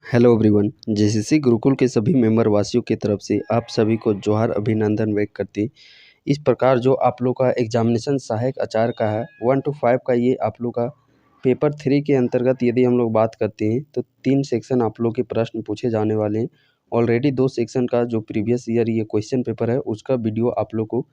Hello everyone. JCC Gurukul के सभी member वासियों की तरफ से आप सभी को जोहार, अभिनंदन व्यक्त करते। इस प्रकार जो आप लोग का एग्जामिनेशन सहायक आचार्य का है 1 to 5 का, ये आप लोग का पेपर 3 के अंतर्गत यदि हम लोग बात करते हैं तो 3 सेक्शन आप लोग के प्रश्न पूछे जाने वाले हैं। ऑलरेडी 2 सेक्शन का जो प्रीवियस ईयर ये क्वेश्चन पेपर है उसका वीडियो आप लोग को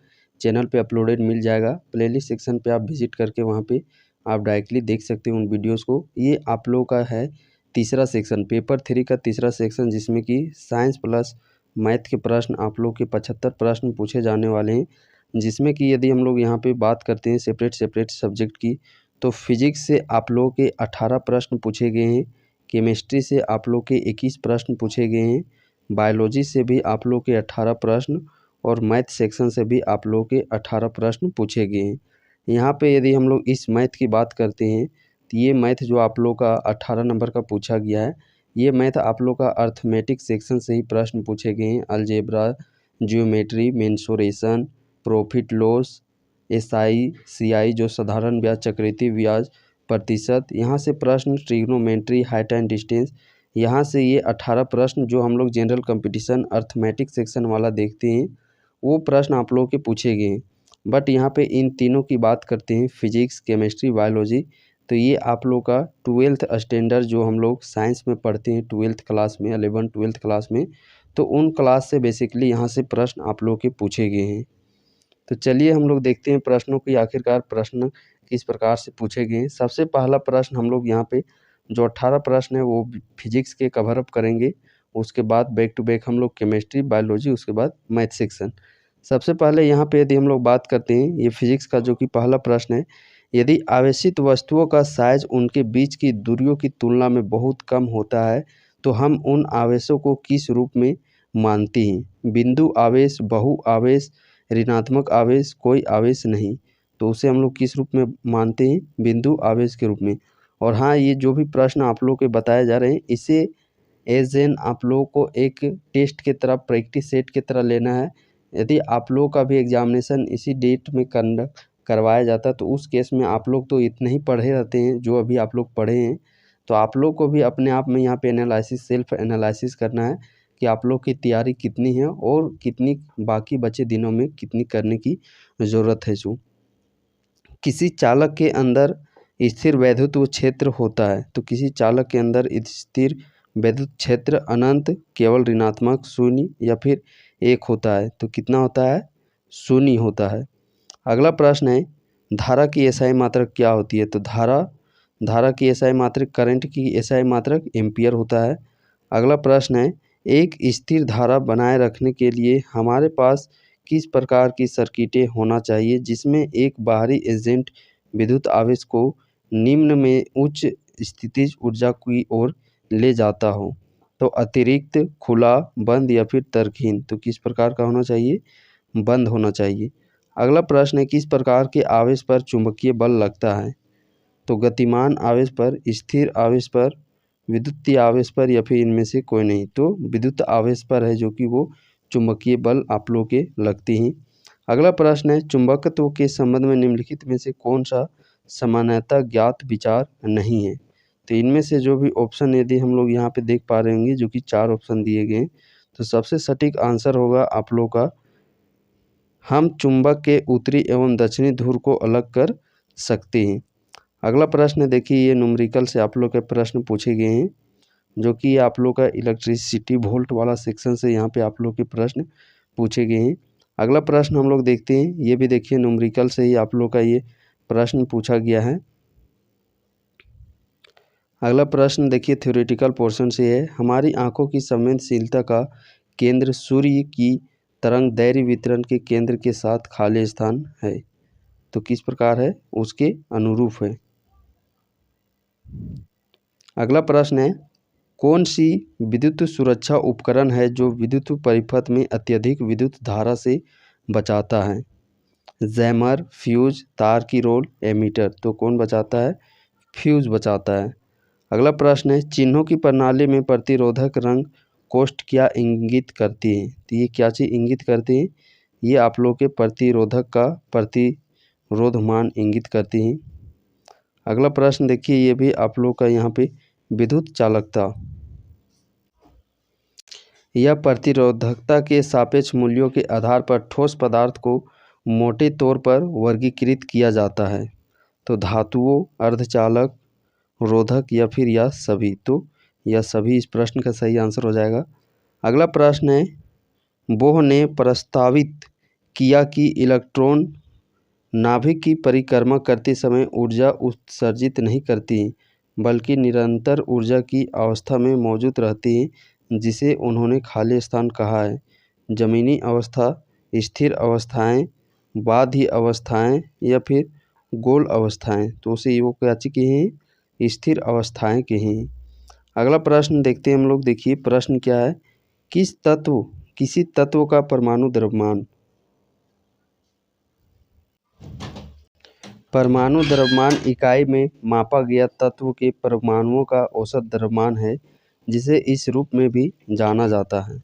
चैनल पे अपलोडेड मिल जाएगा। प्लेलिस्ट सेक्शन पे आप विजिट करके वहाँ पे आप डायरेक्टली देख सकते हैं उन वीडियोज़ को। ये आप लोग का है तीसरा सेक्शन, पेपर 3 का तीसरा सेक्शन, जिसमें कि साइंस प्लस मैथ के प्रश्न आप लोग के 75 प्रश्न पूछे जाने वाले हैं। जिसमें कि यदि हम लोग यहाँ पे बात करते हैं सेपरेट सब्जेक्ट की, तो फिजिक्स से आप लोगों के 18 प्रश्न पूछे गए हैं, केमिस्ट्री से आप लोग के 21 प्रश्न पूछे गए हैं, बायोलॉजी से भी आप लोग के 18 प्रश्न और मैथ सेक्शन से भी आप लोग के 18 प्रश्न पूछे गए हैं। यहाँ पे यदि हम लोग इस मैथ की बात करते हैं तो ये मैथ जो आप लोग का 18 नंबर का पूछा गया है, ये मैथ आप लोग का अर्थमेटिक सेक्शन से ही प्रश्न पूछे गए हैं। Algebra, geometry, mensuration, profit loss, SI, CI जो साधारण ब्याज, चक्रवृद्धि ब्याज, प्रतिशत, यहाँ से प्रश्न, ट्रिग्नोमेट्री, हाइट एंड डिस्टेंस, यहाँ से ये 18 प्रश्न जो हम लोग जनरल कंपटीशन अर्थमेटिक सेक्शन वाला देखते हैं वो प्रश्न आप लोगों के पूछे गए हैं। बट यहाँ पे इन तीनों की बात करते हैं, फिजिक्स, केमिस्ट्री, बायोलॉजी, तो ये आप लोग का 12th स्टैंडर्ड जो हम लोग साइंस में पढ़ते हैं 12th क्लास में, 11th-12th क्लास में, तो उन क्लास से बेसिकली यहाँ से प्रश्न आप लोग के पूछे गए हैं। तो चलिए हम लोग देखते हैं प्रश्नों की आखिरकार प्रश्न किस प्रकार से पूछे गए हैं। सबसे पहला प्रश्न हम लोग यहाँ पे जो 18 प्रश्न है वो फिजिक्स के कवर अप करेंगे। उसके बाद बैक टू बैक हम लोग केमिस्ट्री, बायोलॉजी, उसके बाद मैथ सेक्शन। सबसे पहले यहाँ पे यदि हम लोग बात करते हैं ये फिजिक्स का जो कि पहला प्रश्न है, यदि आवेशित वस्तुओं का साइज उनके बीच की दूरियों की तुलना में बहुत कम होता है तो हम उन आवेशों को किस रूप में मानते हैं? बिंदु आवेश, बहु आवेश, ऋणात्मक आवेश, कोई आवेश नहीं। तो उसे हम लोग किस रूप में मानते हैं? बिंदु आवेश के रूप में। और हाँ, ये जो भी प्रश्न आप लोग के बताए जा रहे हैं इसे एज एन आप लोगों को एक टेस्ट की तरह, प्रैक्टिस सेट की तरह लेना है। यदि आप लोगों का भी एग्जामिनेशन इसी डेट में कंडक्ट करवाया जाता तो उस केस में आप लोग तो इतने ही पढ़े रहते हैं जो अभी आप लोग पढ़े हैं, तो आप लोग को भी अपने आप में यहाँ पे एनालिसिस, सेल्फ एनालिसिस करना है कि आप लोग की तैयारी कितनी है और कितनी बाकी बचे दिनों में कितनी करने की ज़रूरत है। जो किसी चालक के अंदर स्थिर वैद्युत क्षेत्र होता है, तो किसी चालक के अंदर स्थिर वैद्युत क्षेत्र अनंत, केवल ऋणात्मक, शून्य या फिर 1 होता है। तो कितना होता है? शून्य होता है। अगला प्रश्न है धारा की एसआई मात्रक क्या होती है? तो धारा की एसआई मात्रक, करंट की एसआई मात्रक एम्पियर होता है। अगला प्रश्न है एक स्थिर धारा बनाए रखने के लिए हमारे पास किस प्रकार की सर्किटें होना चाहिए जिसमें एक बाहरी एजेंट विद्युत आवेश को निम्न में उच्च स्थितिज ऊर्जा की ओर ले जाता हो? तो अतिरिक्त, खुला, बंद या फिर तर्कहीन। तो किस प्रकार का होना चाहिए? बंद होना चाहिए। अगला प्रश्न है किस प्रकार के आवेश पर चुंबकीय बल लगता है? तो गतिमान आवेश पर, स्थिर आवेश पर, विद्युतीय आवेश पर या फिर इनमें से कोई नहीं। तो विद्युत आवेश पर है जो कि वो चुंबकीय बल आप लोग के लगते हैं। अगला प्रश्न है चुंबकत्व के संबंध में निम्नलिखित में से कौन सा सामान्यतः ज्ञात विचार नहीं है? तो इनमें से जो भी ऑप्शन यदि हम लोग यहाँ पे देख पा रहे होंगे जो कि 4 ऑप्शन दिए गए हैं, तो सबसे सटीक आंसर होगा आप लोग का हम चुंबक के उत्तरी एवं दक्षिणी ध्रुव को अलग कर सकते हैं। अगला प्रश्न देखिए, ये न्यूमेरिकल से आप लोग के प्रश्न पूछे गए हैं जो कि आप लोग का इलेक्ट्रिसिटी वोल्ट वाला सेक्शन से यहाँ पे आप लोग के प्रश्न पूछे गए हैं। अगला प्रश्न हम लोग देखते हैं, ये भी देखिए न्यूमेरिकल से ही आप लोग का ये प्रश्न पूछा गया है। अगला प्रश्न देखिए थ्योरेटिकल पोर्शन से है, हमारी आंखों की संवेदनशीलता का केंद्र सूर्य की तरंग दैर्घ्य वितरण के केंद्र के साथ खाली स्थान है। तो किस प्रकार है? उसके अनुरूप है। अगला प्रश्न है कौन सी विद्युत सुरक्षा उपकरण है जो विद्युत परिपथ में अत्यधिक विद्युत धारा से बचाता है? जैमर, फ्यूज, तार की रोल, एमीटर। तो कौन बचाता है? फ्यूज बचाता है। अगला प्रश्न है चिन्हों की प्रणाली में प्रतिरोधक रंग कोष्ठ क्या इंगित करती है? तो ये क्या चीज़ इंगित करती है? ये आप लोग के प्रतिरोधक का प्रतिरोध मान इंगित करती हैं। अगला प्रश्न देखिए, ये भी आप लोग का यहाँ पे विद्युत चालकता, यह प्रतिरोधकता के सापेक्ष मूल्यों के आधार पर ठोस पदार्थ को मोटे तौर पर वर्गीकृत किया जाता है। तो धातुओं, अर्धचालक, रोधक या फिर यह सभी। तो यह सभी इस प्रश्न का सही आंसर हो जाएगा। अगला प्रश्न है, बोह ने प्रस्तावित किया कि इलेक्ट्रॉन नाभिक की परिक्रमा करते समय ऊर्जा उत्सर्जित नहीं करती बल्कि निरंतर ऊर्जा की अवस्था में मौजूद रहती है, जिसे उन्होंने खाली स्थान कहा है। जमीनी अवस्था, स्थिर अवस्थाएं, बाध्य अवस्थाएं या फिर गोल अवस्थाएं। तो उसे वो क्या के हैं? स्थिर अवस्थाएं के हैं। अगला प्रश्न देखते हैं हम लोग। देखिए प्रश्न क्या है, किसी तत्व का परमाणु द्रव्यमान। परमाणु द्रव्यमान इकाई में मापा गया तत्व के परमाणुओं का औसत द्रव्यमान है, जिसे इस रूप में भी जाना जाता है।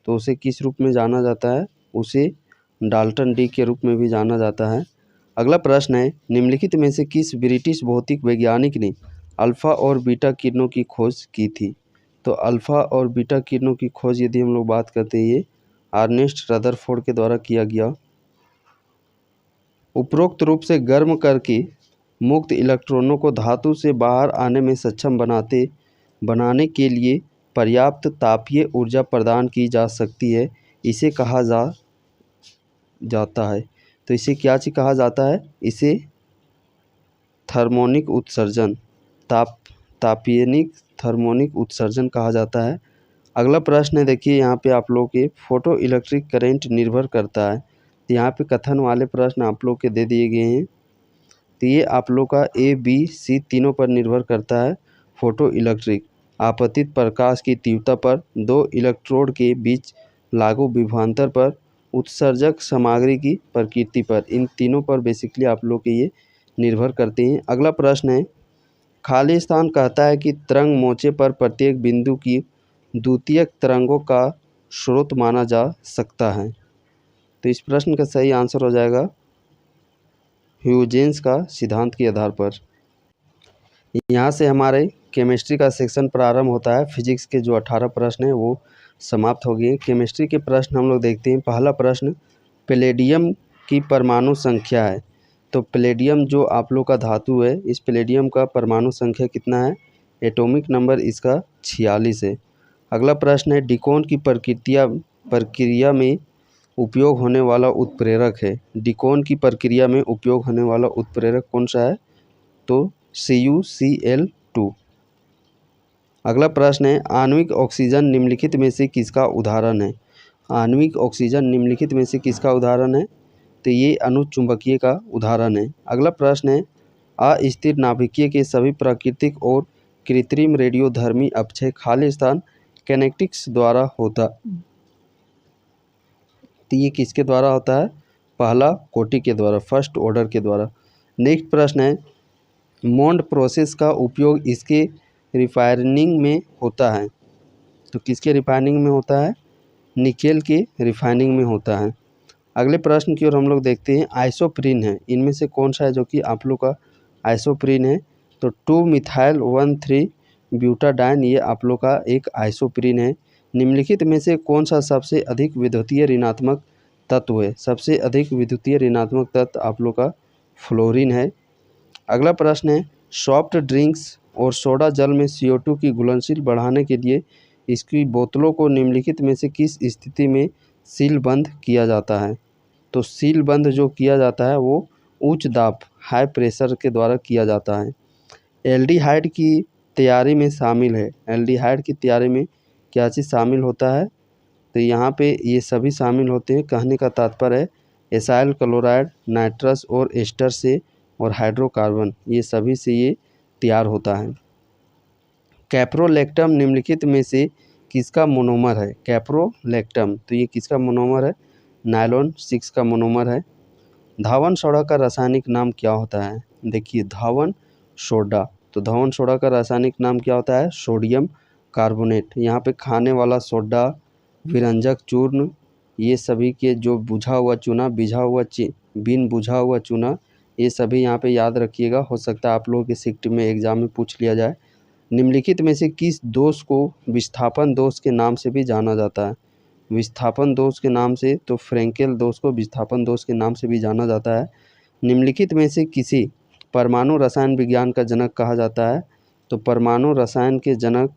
तो उसे किस रूप में जाना जाता है? उसे डाल्टन डी के रूप में भी जाना जाता है। अगला प्रश्न है, निम्नलिखित में से किस ब्रिटिश भौतिक वैज्ञानिक ने अल्फ़ा और बीटा किरणों की खोज की थी? तो अल्फ़ा और बीटा किरणों की खोज यदि हम लोग बात करते हैं, ये अर्नेस्ट रदरफोर्ड के द्वारा किया गया। उपरोक्त रूप से गर्म करके मुक्त इलेक्ट्रॉनों को धातु से बाहर आने में सक्षम बनाने के लिए पर्याप्त तापीय ऊर्जा प्रदान की जा सकती है, इसे कहा जाता है। तो इसे क्या चीज कहा जाता है? इसे थर्मोनिक उत्सर्जन, तापीयनिक थर्मोनिक उत्सर्जन कहा जाता है। अगला प्रश्न है, देखिए यहाँ पे आप लोग के फोटो इलेक्ट्रिक करंट निर्भर करता है। यहाँ पे कथन वाले प्रश्न आप लोग के दे दिए गए हैं। तो ये आप लोग का ए, बी, सी तीनों पर निर्भर करता है। फोटो इलेक्ट्रिक आपतित प्रकाश की तीव्रता पर, दो इलेक्ट्रोड के बीच लागू विभवांतर पर, उत्सर्जक सामग्री की प्रकृति पर, इन तीनों पर बेसिकली आप लोग के ये निर्भर करते हैं। अगला प्रश्न है, खाली स्थान कहता है कि तरंग मोर्चे पर प्रत्येक बिंदु की द्वितीयक तरंगों का स्रोत माना जा सकता है। तो इस प्रश्न का सही आंसर हो जाएगा ह्यूजेंस का सिद्धांत के आधार पर। यहाँ से हमारे केमिस्ट्री का सेक्शन प्रारंभ होता है। फिजिक्स के जो 18 प्रश्न हैं वो समाप्त हो गए। केमिस्ट्री के प्रश्न हम लोग देखते हैं। पहला प्रश्न, पैलेडियम की परमाणु संख्या है। तो पैलेडियम जो आप लोग का धातु है, इस पैलेडियम का परमाणु संख्या कितना है? एटॉमिक नंबर इसका 46 है। अगला प्रश्न है, डिकॉन की प्रक्रिया में उपयोग होने वाला उत्प्रेरक है। डिकॉन की प्रक्रिया में उपयोग होने वाला उत्प्रेरक कौन सा है? तो CuCl2। अगला प्रश्न है, आणविक ऑक्सीजन निम्नलिखित में से किसका उदाहरण है? आणविक ऑक्सीजन निम्नलिखित में से किसका उदाहरण है? तो ये अनुचुंबकीय का उदाहरण है। अगला प्रश्न है, अस्थिर नाभिकीय के सभी प्राकृतिक और कृत्रिम रेडियोधर्मी अपक्षय खाली स्थान कैनेटिक्स द्वारा होता। तो ये किसके द्वारा होता है? पहला कोटि के द्वारा, फर्स्ट ऑर्डर के द्वारा। नेक्स्ट प्रश्न है, मोंड प्रोसेस का उपयोग इसके रिफाइनिंग में होता है। तो किसके रिफाइनिंग में होता है? निकेल के रिफाइनिंग में होता है। अगले प्रश्न की ओर हम लोग देखते हैं। आइसोप्रीन है, इनमें से कौन सा है जो कि आप लोग का आइसोप्रीन है? तो 2-मिथाइल-1,3-ब्यूटाडाइन ये आप लोग का एक आइसोप्रीन है। निम्नलिखित में से कौन सा सबसे अधिक विद्युतीय ऋणात्मक तत्व है? सबसे अधिक विद्युतीय ऋणात्मक तत्व आप लोग का फ्लोरीन है। अगला प्रश्न है, सॉफ्ट ड्रिंक्स और सोडा जल में CO2 की घुलनशील बढ़ाने के लिए इसकी बोतलों को निम्नलिखित में से किस स्थिति में सीलबंद किया जाता है? तो सीलबंद जो किया जाता है वो उच्च दाब हाई प्रेशर के द्वारा किया जाता है। एल्डिहाइड की तैयारी में शामिल है। एल्डिहाइड की तैयारी में क्या चीज़ शामिल होता है? तो यहाँ पे ये सभी शामिल होते हैं। कहने का तात्पर्य है एसाइल क्लोराइड, नाइट्रस और एस्टर से और हाइड्रोकार्बन, ये सभी से ये तैयार होता है। कैप्रोलैक्टम निम्नलिखित में से किसका मोनोमर है? कैप्रोलैक्टम, तो ये किसका मोनोमर है? नायलॉन 6 का मोनोमर है। धावन सोडा का रासायनिक नाम क्या होता है? देखिए धावन सोडा, तो धावन सोडा का रासायनिक नाम क्या होता है? Sodium carbonate. यहाँ पे खाने वाला सोडा, विरंजक चूर्ण, ये सभी के जो बुझा हुआ चूना, बिन बुझा हुआ चूना, ये सभी यहाँ पे याद रखिएगा। हो सकता है आप लोगों के शिफ्ट में एग्जाम में पूछ लिया जाए। निम्नलिखित में से किस दोष को विस्थापन दोष के नाम से भी जाना जाता है? विस्थापन दोष के नाम से, तो फ्रेंकेल दोष को विस्थापन दोष के नाम से भी जाना जाता है। निम्नलिखित में से किसी परमाणु रसायन विज्ञान का जनक कहा जाता है? तो परमाणु रसायन के जनक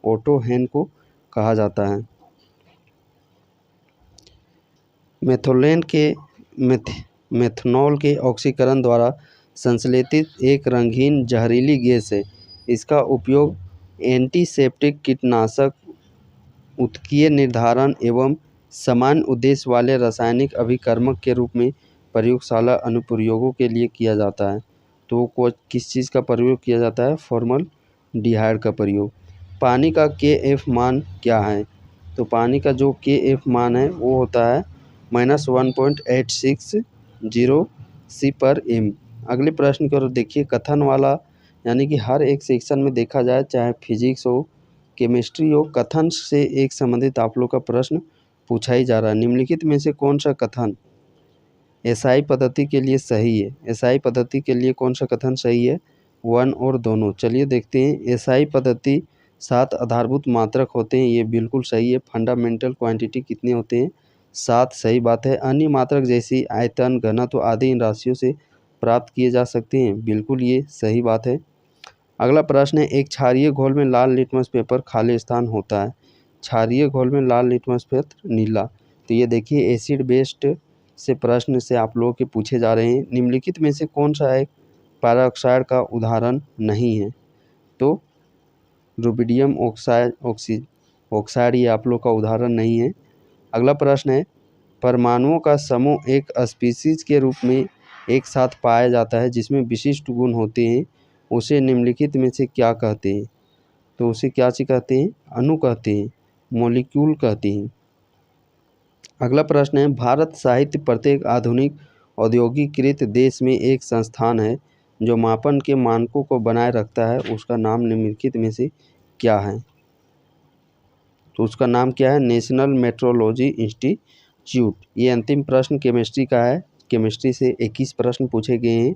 ओटो हेन को कहा जाता है। मेथनॉल के ऑक्सीकरण द्वारा संश्लेषित एक रंगहीन जहरीली गैस है। इसका उपयोग एंटीसेप्टिक, कीटनाशक, उत्कीय निर्धारण एवं समान उद्देश्य वाले रासायनिक अभिकर्मक के रूप में प्रयोगशाला अनुप्रयोगों के लिए किया जाता है। तो किस चीज़ का प्रयोग किया जाता है? फॉर्मल्डिहाइड का प्रयोग। पानी का KF मान क्या है? तो पानी का जो KF मान है वो होता है -1.860 C/m। अगले प्रश्न की ओर देखिए। कथन वाला, यानी कि हर एक सेक्शन में देखा जाए, चाहे फिजिक्स हो, केमिस्ट्री हो, कथन से एक संबंधित आप लोग का प्रश्न पूछा ही जा रहा है। निम्नलिखित में से कौन सा कथन SI पद्धति के लिए सही है? SI पद्धति के लिए कौन सा कथन सही है? 1 और दोनों। चलिए देखते हैं। SI पद्धति 7 आधारभूत मात्रक होते हैं, ये बिल्कुल सही है। फंडामेंटल क्वांटिटी कितने होते हैं? 7, सही बात है। अन्य मात्रक जैसी आयतन, घनत्व आदि इन राशियों से प्राप्त किए जा सकते हैं, बिल्कुल ये सही बात है। अगला प्रश्न है, एक क्षारीय घोल में लाल लिटमस पेपर खाली स्थान होता है। क्षारीय घोल में लाल लिटमस पेपर नीला। तो ये देखिए एसिड बेस्ड से प्रश्न से आप लोगों के पूछे जा रहे हैं। निम्नलिखित में से कौन सा एक पैराऑक्साइड का उदाहरण नहीं है? तो रुबिडियम ऑक्साइड ये आप लोग का उदाहरण नहीं है। अगला प्रश्न है, परमाणुओं का समूह एक स्पीशीज के रूप में एक साथ पाया जाता है जिसमें विशिष्ट गुण होते हैं, उसे निम्नलिखित में से क्या कहते हैं? तो उसे क्या चीज कहते हैं? अणु कहते हैं, मॉलिक्यूल कहते हैं। अगला प्रश्न है, भारत साहित्य प्रत्येक आधुनिक औद्योगिकीकृत देश में एक संस्थान है जो मापन के मानकों को बनाए रखता है, उसका नाम निम्नलिखित में से क्या है? तो उसका नाम क्या है? National metrology institute. ये अंतिम प्रश्न केमिस्ट्री का है। केमिस्ट्री से 21 प्रश्न पूछे गए हैं।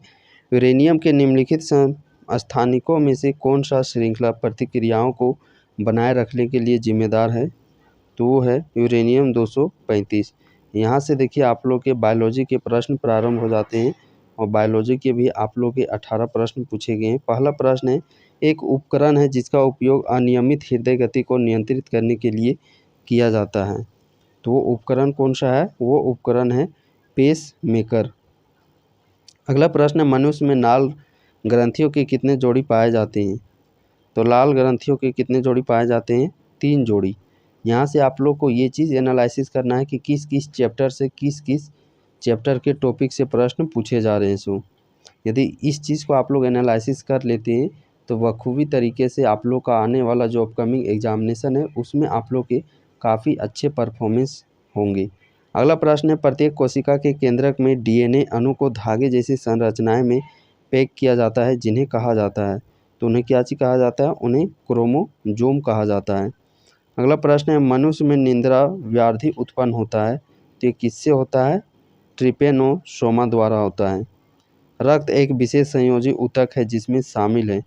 यूरेनियम के निम्नलिखित स्थानिकों में से कौन सा श्रृंखला प्रतिक्रियाओं को बनाए रखने के लिए जिम्मेदार है? तो वो है यूरेनियम 235। यहाँ से देखिए आप लोग के बायोलॉजी के प्रश्न प्रारंभ हो जाते हैं और बायोलॉजी के भी आप लोग के 18 प्रश्न पूछे गए हैं। पहला प्रश्न है, एक उपकरण है जिसका उपयोग अनियमित हृदय गति को नियंत्रित करने के लिए किया जाता है। तो वो उपकरण कौन सा है? वो उपकरण है पेस मेकर। अगला प्रश्न है, मनुष्य में लाल ग्रंथियों के कितने जोड़ी पाए जाते हैं? तो लाल ग्रंथियों के कितने जोड़ी पाए जाते हैं? 3 जोड़ी। यहाँ से आप लोग को ये चीज़ एनालिसिस करना है कि किस किस चैप्टर से किस किस चैप्टर के टॉपिक से प्रश्न पूछे जा रहे हैं। सो यदि इस चीज़ को आप लोग एनालिसिस कर लेते हैं तो बखूबी तरीके से आप लोग का आने वाला जो अपकमिंग एग्जामिनेशन है उसमें आप लोग के काफ़ी अच्छे परफॉर्मेंस होंगे। अगला प्रश्न है, प्रत्येक कोशिका के केंद्रक में DNA अणु को धागे जैसी संरचनाएं में पैक किया जाता है, जिन्हें कहा जाता है? तो उन्हें क्या चीज़ कहा जाता है? उन्हें क्रोमोजोम कहा जाता है। अगला प्रश्न है, मनुष्य में निद्रा व्याधि उत्पन्न होता है, तो ये किससे होता है? ट्रिपेनोसोमा द्वारा होता है। रक्त एक विशेष संयोजी ऊतक है जिसमें शामिल है,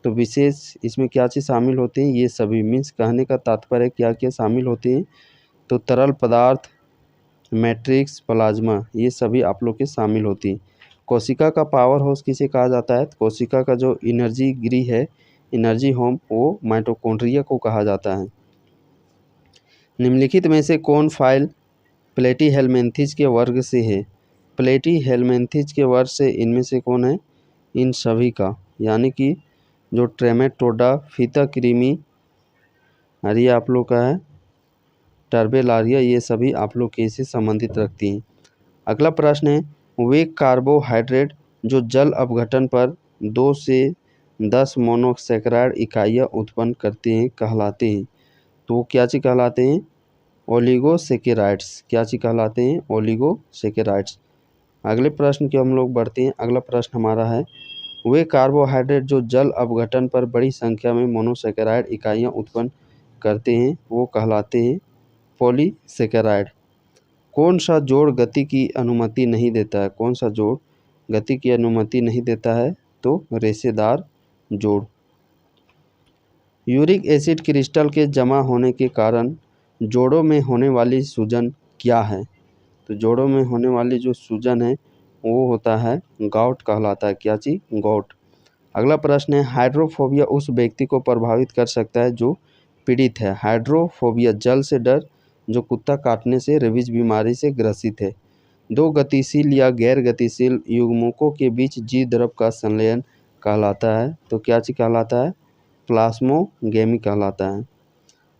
तो विशेष इसमें क्या चीज़ शामिल होती है? ये सभी मीन्स कहने का तात्पर्य क्या क्या शामिल होते हैं? तो तरल पदार्थ, मैट्रिक्स, प्लाज्मा, ये सभी आप लोग के शामिल होती हैं। कोशिका का पावर हाउस किसे कहा जाता है? कोशिका का जो एनर्जी गृह है, एनर्जी होम, वो माइटोकॉन्ड्रिया को कहा जाता है। निम्नलिखित में से कौन फाइल प्लेटीहेल्मिन्थेस के वर्ग से है? प्लेटीहेल्मिन्थेस के वर्ग से इनमें से कौन है? इन सभी का, यानी कि जो ट्रेमेटोडा, फीता कृमि, और ये आप लोग का है टर्बेलारिया, ये सभी आप लोग के से संबंधित रखती हैं। अगला प्रश्न है, वे कार्बोहाइड्रेट जो जल अपघटन पर 2 से 10 मोनोसैकेराइड इकाइयाँ उत्पन्न करते हैं कहलाते हैं? तो वो क्या चीज़ कहलाते हैं? ओलिगोसेकेराइड्स। क्या चीज़ कहलाते हैं? ओलिगोसेकेराइड्स। अगले प्रश्न की हम लोग बढ़ते हैं। अगला प्रश्न हमारा है, वे कार्बोहाइड्रेट जो जल अपघटन पर बड़ी संख्या में मोनोसैकेराइड इकाइयाँ उत्पन्न करते हैं, वो कहलाते हैं पॉलीसेकेराइड। कौन सा जोड़ गति की अनुमति नहीं देता है? कौन सा जोड़ गति की अनुमति नहीं देता है? तो रेशेदार जोड़। यूरिक एसिड क्रिस्टल के जमा होने के कारण जोड़ों में होने वाली सूजन क्या है? तो जोड़ों में होने वाली जो सूजन है वो होता है गाउट कहलाता है। क्या चीज़? गाउट। अगला प्रश्न है, हाइड्रोफोबिया उस व्यक्ति को प्रभावित कर सकता है जो पीड़ित है। हाइड्रोफोबिया जल से डर, जो कुत्ता काटने से रेबीज बीमारी से ग्रसित है। दो गतिशील या गैर गतिशील युग्मकों के बीच जीव द्रव का संलयन कहलाता है। तो क्या चीज कहलाता है? प्लाज्मोगेमी कहलाता है।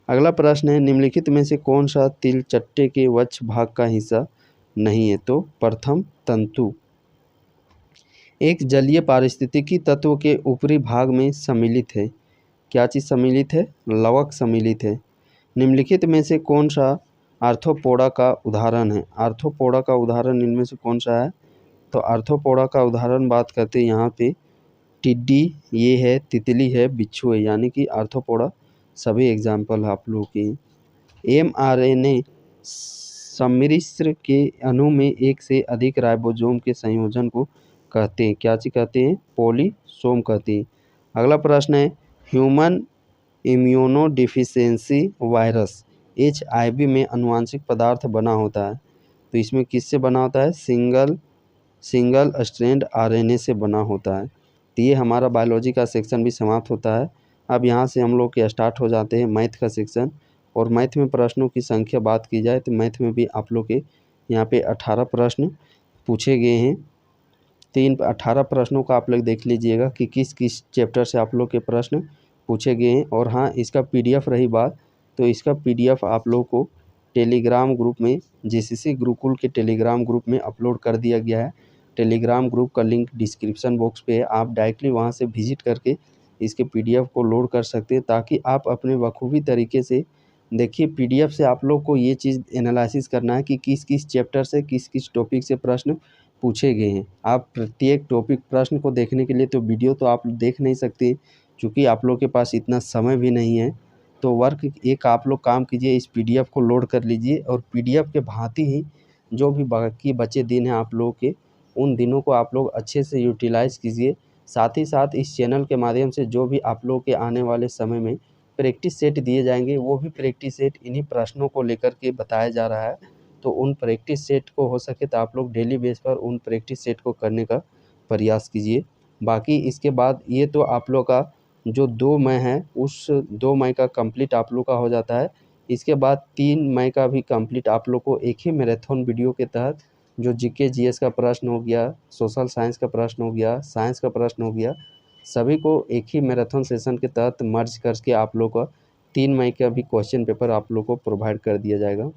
अगला प्रश्न है, निम्नलिखित में से कौन सा तिल चट्टे के वक्ष भाग का हिस्सा नहीं है? तो प्रथम तंतु। एक जलीय पारिस्थितिकी तत्व के ऊपरी भाग में सम्मिलित है। क्या चीज़ सम्मिलित है? लवक सम्मिलित है। निम्नलिखित में से कौन सा आर्थ्रोपोडा का उदाहरण है? आर्थ्रोपोडा का उदाहरण इनमें से कौन सा है? तो आर्थ्रोपोडा का उदाहरण बात करते हैं यहाँ पे टिड्डी, ये है तितली है, बिच्छू है, यानी कि आर्थ्रोपोडा सभी एग्जाम्पल आप लोगों की। एमआरएनए सम्मिश्र के अणु में एक से अधिक राइबोसोम के संयोजन को कहते हैं। क्या चीज कहते हैं? पॉलीसोम कहते हैं। अगला प्रश्न है, ह्यूमन इम्यूनोडिफिशियंसी वायरस HIV में आनुवंशिक पदार्थ बना होता है। तो इसमें किससे बना होता है? सिंगल स्ट्रैंड RNA से बना होता है। तो ये हमारा बायोलॉजी का सेक्शन भी समाप्त होता है। अब यहाँ से हम लोग के स्टार्ट हो जाते हैं मैथ का सेक्शन। और मैथ में प्रश्नों की संख्या बात की जाए तो मैथ में भी आप लोग के यहाँ पे 18 प्रश्न पूछे गए हैं। 18 प्रश्नों का आप लोग देख लीजिएगा कि किस किस चैप्टर से आप लोग के प्रश्न पूछे गए हैं। और हाँ, इसका PDF रही बात, तो इसका PDF आप लोग को टेलीग्राम ग्रुप में, JCC गुरुकुल के टेलीग्राम ग्रुप में अपलोड कर दिया गया है। टेलीग्राम ग्रुप का लिंक डिस्क्रिप्शन बॉक्स पे है, आप डायरेक्टली वहाँ से विजिट करके इसके PDF को लोड कर सकते हैं, ताकि आप अपने बखूबी तरीके से देखिए। PDF से आप लोग को ये चीज़ एनालिसिस करना है कि किस किस चैप्टर से किस किस टॉपिक से प्रश्न पूछे गए हैं। आप प्रत्येक टॉपिक प्रश्न को देखने के लिए तो वीडियो तो आप देख नहीं सकते, क्योंकि आप लोग के पास इतना समय भी नहीं है। तो वर्क एक आप लोग काम कीजिए, इस PDF को लोड कर लीजिए और PDF के भांति ही जो भी बाकी बचे दिन हैं आप लोगों के, उन दिनों को आप लोग अच्छे से यूटिलाइज़ कीजिए। साथ ही साथ इस चैनल के माध्यम से जो भी आप लोग के आने वाले समय में प्रैक्टिस सेट दिए जाएंगे, वो भी प्रैक्टिस सेट इन्हीं प्रश्नों को लेकर के बताया जा रहा है। तो उन प्रैक्टिस सेट को हो सके तो आप लोग डेली बेस पर उन प्रैक्टिस सेट को करने का प्रयास कीजिए। बाकी इसके बाद ये तो आप लोग का जो 2 मई है, उस 2 मई का कंप्लीट आप लोग का हो जाता है। इसके बाद 3 मई का भी कंप्लीट आप लोग को एक ही मैराथन वीडियो के तहत जो GK GS का प्रश्न हो गया, सोशल साइंस का प्रश्न हो गया, साइंस का प्रश्न हो गया, सभी को एक ही मैराथन सेशन के तहत मर्ज करके आप लोग का 3 मई का भी क्वेश्चन पेपर आप लोग को प्रोवाइड कर दिया जाएगा।